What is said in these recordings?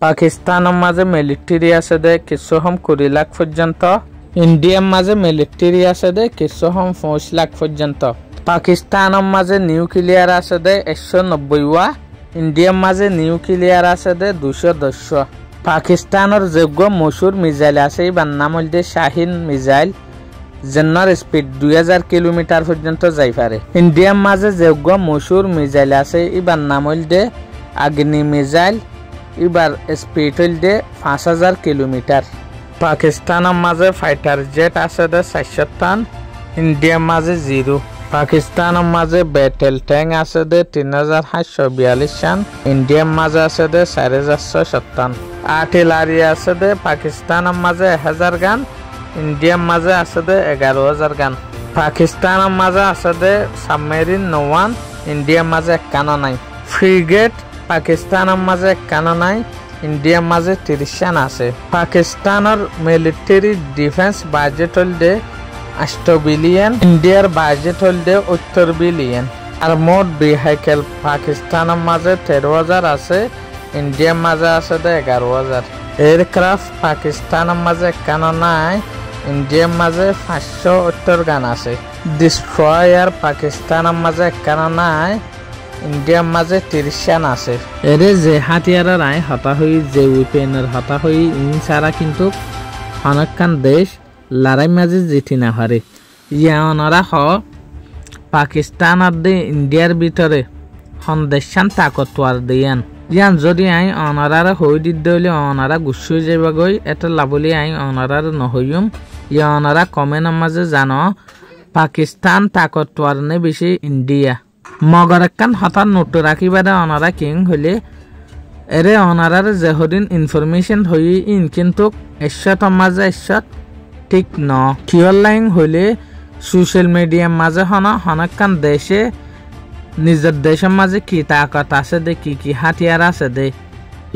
পাকিস্তানৰ মাঝে মিলিটাৰি আছে দে কিছু হম 20 লাখ পৰ্যন্ত ইন্ডিয়াৰ মাঝে মিলিটাৰি আছে দে কিছু হম 5 লাখ পৰ্যন্ত পাকিস্তানৰ মাঝে নিউক্লিয়াৰ আছে দে 190 ওয়া ইন্ডিয়াৰ মাঝে নিউক্লিয়াৰ আছে দে 210 পাকিস্তানৰ যোগ্য মশুর মিসাইল আছে ইবার নাম হইল শাহিন মিসাইল জেনার স্পিড 2000 কিলোমিটার পর্যন্ত যাই পারে ইন্ডিয়ার মাঝে যোগ্য মশুর মিসাইল আছে ইবার নাম হইল আগ্নি মিসাইল ইবার স্পিড হইল 5000 কিলোমিটার পাকিস্তানের মাঝে ফাইটার জেট আছে 400 টন ইন্ডিয়ার মাঝে 0 পাকিস্তানের মাঝে ব্যাটেল ট্যাঙ্ক আছে 3742 টন ইন্ডিয়ার মাঝে আছে 4457 আর্টিলারি আছে পাকিস্তানের মাঝে 1000 গান ইন্ডিয়ার মাঝে আছে 11000 গান পাকিস্তানের মাঝে আছে সাবমেরিন 91 ইন্ডিয়ার মাঝে 51 নাই ফ্রিগেট পাকিস্তানের মাঝে 51 নাই ইন্ডিয়ার মাঝে 30 টান আছে পাকিস্তানের মিলিটারি ডিফেন্স বাজেট হল 8 বিলিয়ন ইন্ডিয়ার বাজেট হল 70 বিলিয়ন আর মোট ভেহিকল পাকিস্তানের মাঝে 13000 আছে ইন্ডিয়ার মাঝে আছে 11000 এয়ারক্রাফট পাকিস্তানের মাঝে 51 নাই ইন্ডিয়ার মাঝে 570 গান আছে ডিস্ট্রয়ার পাকিস্তানের মাঝে 51 নাই ইন্ডিয়ার মাঝে 30 টান আছে এরে যে হাতিয়ারের আই হতা হই যে উইপেনের হতা হই ইনসারা কিন্তু অনেকখান দেশ লড়াই মাঝে জিতি না পারে ইয়ানরা হ পাকিস্তান আর ইন্ডিয়ার ভিতরে সন্দেশান তাকতওয়ার দিয়ান ইয়ান যদি আই অনারার হই দিতে হলে অনারা গুছু যাবা গই এটা লাবলি আই অনারার নহইম ইয়া অনারা কমেন্ট মাঝে জানো পাকিস্তান তাকতওয়ার নে বেশি ইন্ডিয়া মগর একখান হঠাৎ নোট রাখিবারে অনারা কিং হইলে এরে অনারার যেহদিন ইনফরমেশন হই ইন কিন্তু এশত মাঝে এশত ঠিক ন কিয়র লাইন হইলে সোশ্যাল মিডিয়ার মাঝে হনকান দেশে নিজের দেশের মাঝে কি তাকত আছে দে কি হাতিয়ার আছে দে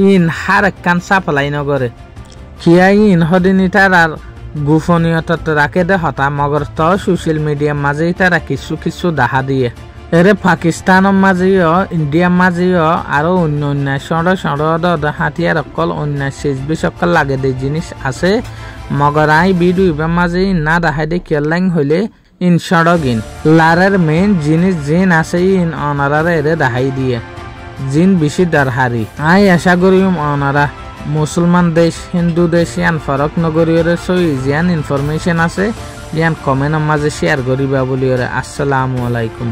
ইন হার একখান সাপ্লাই নগরে কিয়া ইন হদিনিতার আর গোপনীয়তা রাখে দে হতা মগর তো সোশ্যাল মিডিয়ার মাঝে তারা কিছু দেখা দিয়ে এরে পাকিস্তানের মাঝেও ইন্ডিয়ার মাঝেও আরো অন্য সড় হাতিয়ার অকল অন্য শেষ অকল লাগে দে জিনিস আছে মগর আই ভিডিও মাঝে না দেখা দে কেলাইং হইলে ইন সড়গিন লারের মেইন জিনিস জিন আছে ইন অনারারে এরে দেখাই দিয়ে জিন বেশি দরহারি আই আশা করি অনারা মুসলমান দেশ হিন্দু দেশ ইয়ান ফরক নগরীয়রে সই জিয়ান ইনফরমেশন আছে ইয়ান কমেন্টের মাঝে শেয়ার করিবা বলি আসসালামু আলাইকুম।